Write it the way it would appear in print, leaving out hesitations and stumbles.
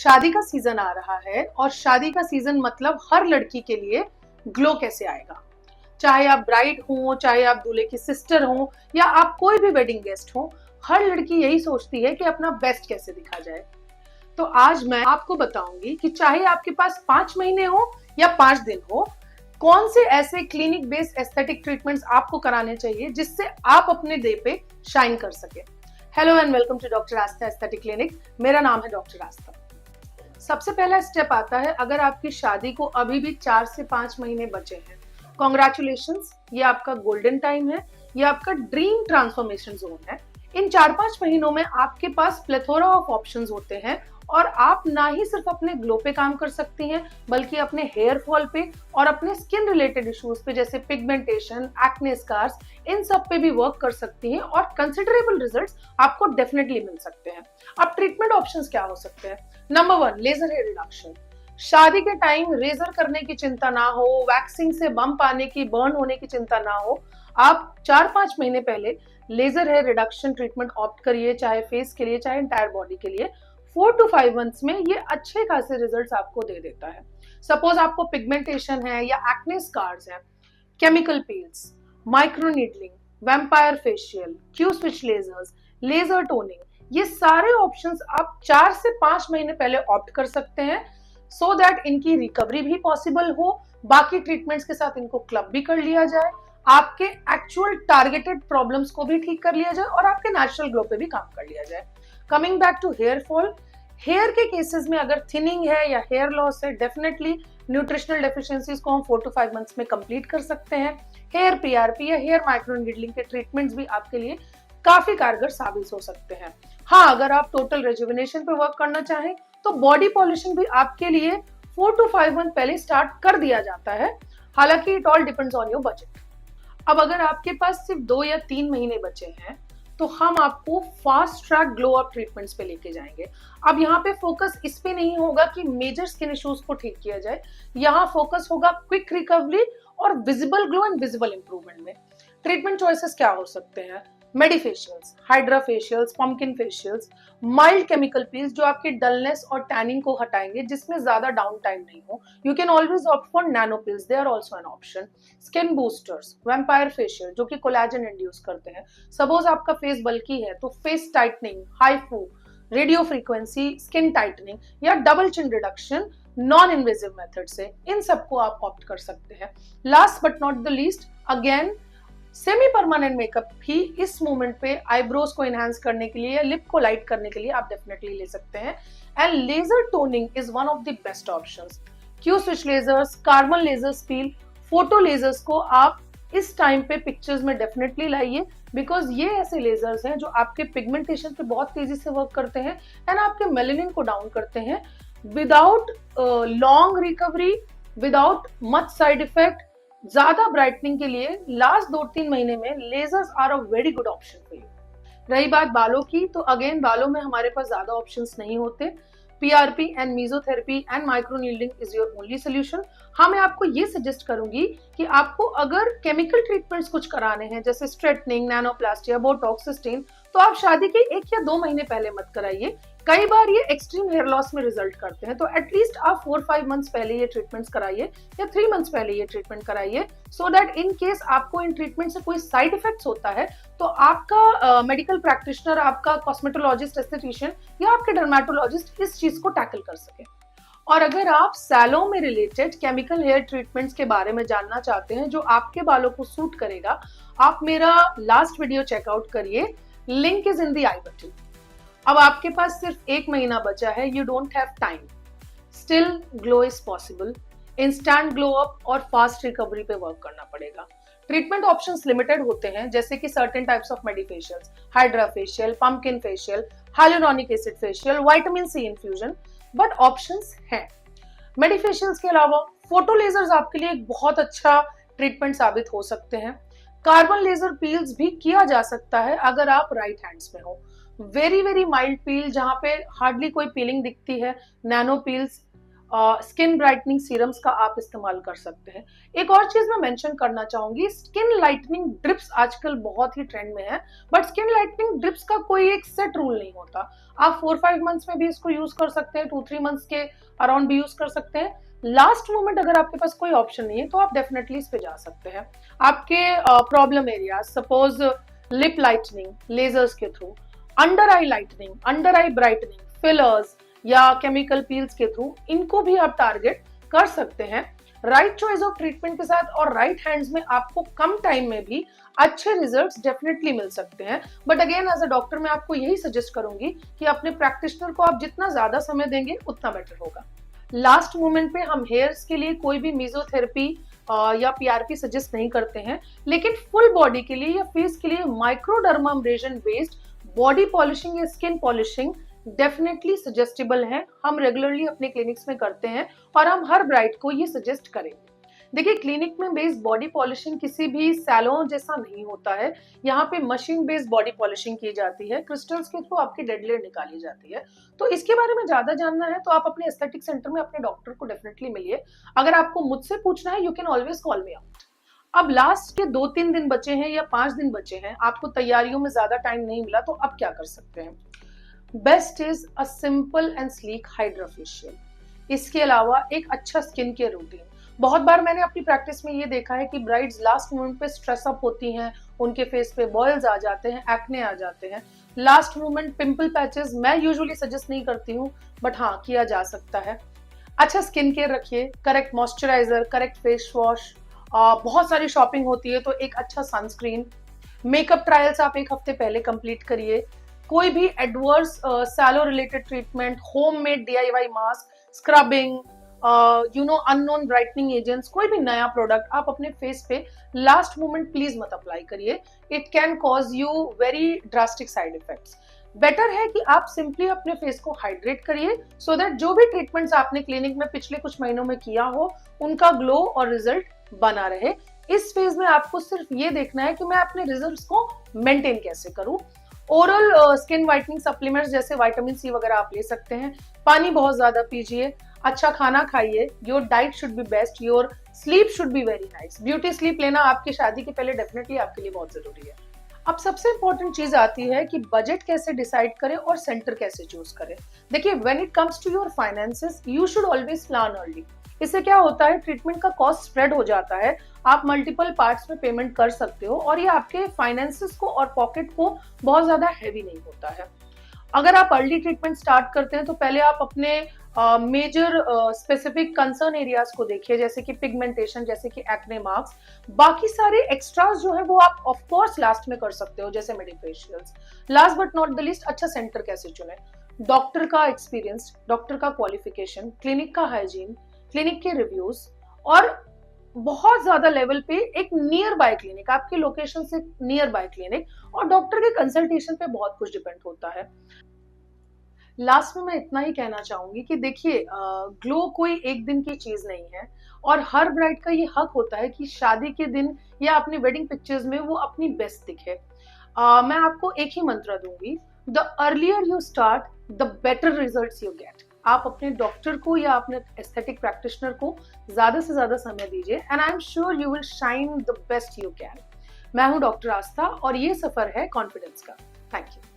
शादी का सीजन आ रहा है और शादी का सीजन मतलब हर लड़की के लिए ग्लो कैसे आएगा। चाहे आप ब्राइड हो, चाहे आप दूल्हे की सिस्टर हो या आप कोई भी वेडिंग गेस्ट हो, हर लड़की यही सोचती है कि अपना बेस्ट कैसे दिखा जाए। तो आज मैं आपको बताऊंगी कि चाहे आपके पास 5 महीने हो या 5 दिन हो, कौन से ऐसे क्लिनिक बेस्ड एस्थेटिक ट्रीटमेंट्स आपको कराने चाहिए जिससे आप अपने डे पे शाइन कर सके। Hello and welcome to doctor Aastha aesthetic clinic. मेरा नाम है डॉक्टर आस्था। सबसे पहला स्टेप आता है, अगर आपकी शादी को अभी भी 4 से 5 महीने बचे हैं, कॉन्ग्रेचुलेशंस, ये आपका गोल्डन टाइम है, ये आपका ड्रीम ट्रांसफॉर्मेशन जोन है। इन 4-5 महीनों में आपके पास प्लेथोरा ऑफ ऑप्शंस होते हैं और आप ना ही सिर्फ अपने ग्लो पे काम कर सकती हैं, बल्कि अपने हेयर फॉल पे और अपने स्किन रिलेटेड इश्यूज पे जैसे पिगमेंटेशन, एक्ने स्कार्स, इन सब पे भी वर्क कर सकती हैं और कंसिडरेबल रिजल्ट्स आपको डेफिनेटली मिल सकते हैं। अब ट्रीटमेंट ऑप्शंस क्या हो सकते हैं? Number 1, laser hair reduction. शादी के टाइम रेजर करने की चिंता ना हो, वैक्सिंग से बम्प आने की, बर्न होने की चिंता ना हो, आप 4-5 महीने पहले laser hair reduction treatment opt करिए, चाहे फेस के लिए चाहे एंटायर बॉडी के लिए। 4 to 5 मंथ्स में ये अच्छे खासे रिजल्ट्स आपको दे देता है। सपोज आपको पिगमेंटेशन है या एक्ने स्कार्स हैं, chemical peels, micro needling, vampire facial, Q switch lasers, laser toning, ये सारे ऑप्शंस आप 4 से 5 महीने पहले ऑप्ट कर सकते हैं, सो दैट इनकी रिकवरी भी पॉसिबल हो, बाकी ट्रीटमेंट्स के साथ इनको क्लब भी कर लिया जाए, आपके एक्चुअल टारगेटेड प्रॉब्लम्स को भी ठीक कर लिया जाए और आपके नेचुरल ग्लो पे भी काम कर लिया जाए। Coming back to hair fall, hair के केसेस में अगर थिनिंग है या हेयर लॉस है, डेफिनेटली न्यूट्रिशनल डेफिशिएंसीज को हम 4 to 5 मंथ्स में कंप्लीट कर सकते हैं। हेयर पीआरपी या हेयर माइक्रो नीडलिंग के ट्रीटमेंट्स भी आपके लिए काफी कारगर साबित हो सकते हैं। हाँ, अगर आप टोटल रेजुविनेशन पे वर्क करना चाहें तो बॉडी पॉलिशिंग भी आपके लिए 4 to 5 मंथ पहले स्टार्ट कर दिया जाता है। हालांकि it all depends on your budget. अब अगर आपके पास सिर्फ 2 या 3 महीने बचे हैं तो हम आपको fast track glow up treatments पे लेके जाएंगे। अब यहाँ पे फोकस इस पे नहीं होगा कि मेजर स्किन इश्यूज को ठीक किया जाए, यहाँ फोकस होगा क्विक रिकवरी और visible glow and visible improvement में। ट्रीटमेंट चॉइसेस क्या हो सकते हैं? Medifacials, hydra facials, pumpkin facials, mild chemical peels जो आपकी डलनेस और टैनिंग को हटाएंगे, जिसमें ज्यादा डाउन टाइम नहीं हो। You can always opt for nano peels, they are also an option. Skin boosters, vampire facial जो कि कोलेजन इंड्यूस करते हैं। सपोज आपका फेस बल्की है तो face tightening, HIFU, radio frequency skin tightening या double chin reduction non invasive method से, इन सबको आप ऑप्ट कर सकते हैं। Last but not the least, again semi permanent makeup भी इस मोमेंट पे आईब्रोज को एनहांस करने के लिए या लिप को लाइट करने के लिए आप डेफिनेटली ले सकते हैं। And laser toning is one of the best options. Q switch lasers, carbon laser peel, photo lasers को आप इस टाइम पे पिक्चर्स में डेफिनेटली लाइए, बिकॉज ये ऐसे लेजर्स हैं जो आपके पिगमेंटेशन पे बहुत तेजी से वर्क करते हैं एंड आपके मेलेनिन को डाउन करते हैं without long recovery, without much side effect. ज्यादा ब्राइटनिंग के लिए लास्ट 2-3 महीने में lasers are a very good option for you. रही बात बालों की, तो अगेन बालों में हमारे पास ज्यादा ऑप्शंस नहीं होते। PRP and mesotherapy and micro needling is your only solution. हाँ, मैं आपको ये सजेस्ट करूंगी कि आपको अगर केमिकल ट्रीटमेंट्स कुछ कराने हैं जैसे स्ट्रेटनिंग, नैनोप्लास्टी या बोटॉक्स, सिस्टीन, तो आप शादी के 1 या 2 महीने पहले मत कराइए। कई बार ये एक्सट्रीम हेयर लॉस में रिजल्ट करते हैं, तो एटलीस्ट आप 4-5 मंथ्स पहले ये ट्रीटमेंट्स कराइए या 3 मंथ्स पहले ये ट्रीटमेंट कराइए, सो दैट इन केस आपको इन ट्रीटमेंट से कोई साइड इफेक्ट्स होता है तो आपका मेडिकल प्रैक्टिशनर, आपका कॉस्मेटोलॉजिस्ट, एस्थेटिशियन या आपके डर्मेटोलॉजिस्ट इस चीज को टैकल कर सके। और अगर आप सैलो में रिलेटेड केमिकल हेयर ट्रीटमेंट्स के बारे में जानना चाहते हैं जो आपके बालों को सूट करेगा, आप मेरा लास्ट वीडियो चेकआउट करिए, link is in the i button. अब आपके पास सिर्फ 1 महीना बचा है, you don't have time, still glow is possible. Instant glow up और फास्ट रिकवरी पे वर्क करना पड़ेगा। ट्रीटमेंट ऑप्शंस लिमिटेड होते हैं, जैसे कि certain types of medifacials, hydra facial, pumpkin facial, hyaluronic acid facial, vitamin C infusion, but options हैं। Medifacials के अलावा फोटो लेजर्स आपके लिए एक बहुत अच्छा ट्रीटमेंट साबित हो सकते हैं। कार्बन लेजर पील्स भी किया जा सकता है अगर आप राइट हैंड्स में हो। वेरी वेरी माइल्ड पील जहां पे हार्डली कोई पीलिंग दिखती है, nano peels, skin brightening serums का आप इस्तेमाल कर सकते हैं। एक और चीज मैं मेंशन करना चाहूंगी, स्किन लाइटनिंग ड्रिप्स आजकल बहुत ही ट्रेंड में है, बट स्किन लाइटनिंग ड्रिप्स का कोई एक सेट रूल नहीं होता। आप 4-5 मंथ्स में भी इसको यूज कर सकते हैं, 2-3 मंथ्स के अराउंड भी यूज कर सकते हैं। लास्ट मोमेंट अगर आपके पास कोई ऑप्शन नहीं है तो आप डेफिनेटली इस पे जा सकते हैं। आपके problem area, suppose lip lightening lasers के through, under eye lightening, under eye brightening, fillers या केमिकल पील्स के थ्रू, इनको भी आप टारगेट कर सकते हैं। राइट चॉइस ऑफ ट्रीटमेंट के साथ और राइट हैंड्स में आपको कम टाइम में भी अच्छे रिजल्ट्स डेफिनेटली मिल सकते हैं। But again as a doctor मैं आपको यही सजेस्ट करूंगी कि अपने प्रैक्टिशनर को आप जितना ज्यादा समय देंगे उतना बेटर होगा। लास्ट मोमेंट पे हम हेयर्स के लिए कोई भी मेसोथेरेपी या पीआरपी सजेस्ट नहीं करते हैं, लेकिन फुल बॉडी के लिए या फेस के लिए माइक्रोडर्माब्रेशन बेस्ड बॉडी पॉलिशिंग या स्किन पॉलिशिंग डेफिनेटली सजेस्टेबल है। हम रेगुलरली अपने क्लिनिक्स में करते हैं और हम हर ब्राइड को ये सजेस्ट करेंगे। देखिए, क्लिनिक में बेस्ड बॉडी पॉलिशिंग किसी भी सैलून जैसा नहीं होता है। यहाँ पे मशीन बेस्ड बॉडी पॉलिशिंग की जाती है, क्रिस्टल्स के थ्रू आपकी डेड लेयर निकाली जाती है। तो इसके बारे में ज्यादा जानना है तो आप अपने एस्थेटिक सेंटर में अपने डॉक्टर को डेफिनेटली मिलिए। अगर आपको मुझसे पूछना है, you can always call me out. अब लास्ट के 2-3 दिन बचे हैं या 5 दिन बचे हैं, आपको तैयारियों में ज्यादा टाइम नहीं मिला, तो अब क्या कर सकते हैं? Best is a simple and sleek hydra facial. इसके अलावा एक अच्छा स्किन केयर रूटीन। बहुत बार मैंने अपनी प्रैक्टिस में ये देखा है कि ब्राइड्स लास्ट मोमेंट पे स्ट्रेस अप होती हैं, उनके फेस पे बॉयल्स आ जाते हैं, एक्ने आ जाते हैं, लास्ट मोमेंट पिंपल पैचेस। मैं यूजुअली सजेस्ट नहीं करती हूँ, बट हाँ, किया जा सकता है। अच्छा स्किन केयर रखिए, correct moisturiser, correct face wash, बहुत सारी शॉपिंग होती है तो एक अच्छा सनस्क्रीन, मेकअप ट्रायल्स आप 1 हफ्ते पहले कंप्लीट करिए। कोई भी adverse salon related treatment, homemade DIY mask, scrubbing, unknown brightening agents, कोई भी नया प्रोडक्ट आप अपने फेस पे लास्ट मोमेंट प्लीज मत अप्लाई करिए। It can cause you very drastic side effects. Better है कि आप सिंपली अपने फेस को हाइड्रेट करिए, सो दैट जो भी ट्रीटमेंट्स आपने क्लिनिक में पिछले कुछ महीनों में किया हो उनका ग्लो और रिजल्ट बना रहे। इस फेज में आपको सिर्फ ये देखना है कि मैं अपने रिजल्ट्स को मेंटेन कैसे करूं। ओरल स्किन व्हाइटनिंग सप्लीमेंट्स जैसे विटामिन सी वगैरह आप ले सकते हैं। पानी बहुत ज्यादा पीजिए, अच्छा खाना खाइए, your diet should be best, your sleep should be very nice. Beauty sleep लेना आपकी शादी के पहले डेफिनेटली आपके लिए बहुत जरूरी है। अब सबसे इंपॉर्टेंट चीज आती है कि बजट कैसे डिसाइड करें और सेंटर कैसे चूज करें। देखिए, when it comes to your finances, you should always plan early. इससे क्या होता है, ट्रीटमेंट का कॉस्ट स्प्रेड हो जाता है, आप मल्टीपल पार्ट्स में पेमेंट कर सकते हो और ये आपके फाइनेंसेस को और पॉकेट को बहुत ज्यादा हैवी नहीं होता है। अगर आप अर्ली ट्रीटमेंट स्टार्ट करते हैं तो पहले आप अपने मेजर स्पेसिफिक कंसर्न एरियाज को देखिए, जैसे कि पिगमेंटेशन, जैसे कि एक्ने मार्क्स। बाकी सारे एक्स्ट्रास जो है वो आप ऑफ कोर्स लास्ट में कर सकते हो, जैसे medifacials. Last but not the least, अच्छा सेंटर कैसे चुने? डॉक्टर का एक्सपीरियंस, डॉक्टर का क्वालिफिकेशन, क्लिनिक का हाइजीन, क्लिनिक के रिव्यूज और बहुत ज्यादा लेवल पे एक नियर बाय क्लिनिक, आपके लोकेशन से नियर बाय क्लिनिक, और डॉक्टर के कंसल्टेशन पे बहुत कुछ डिपेंड होता है। लास्ट में मैं इतना ही कहना चाहूंगी कि देखिए, ग्लो कोई एक दिन की चीज नहीं है और हर ब्राइड का ये हक होता है कि शादी के दिन या अपनी वेडिंग पिक्चर्स में वो अपनी बेस्ट दिखे। मैं आपको एक ही मंत्र दूंगी, the earlier you start the better results you get. आप अपने डॉक्टर को या अपने एस्थेटिक प्रैक्टिशनर को ज्यादा से ज्यादा समय दीजिए and I am sure you will shine the best you can. मैं हूं डॉक्टर आस्था और ये सफर है कॉन्फिडेंस का। Thank you.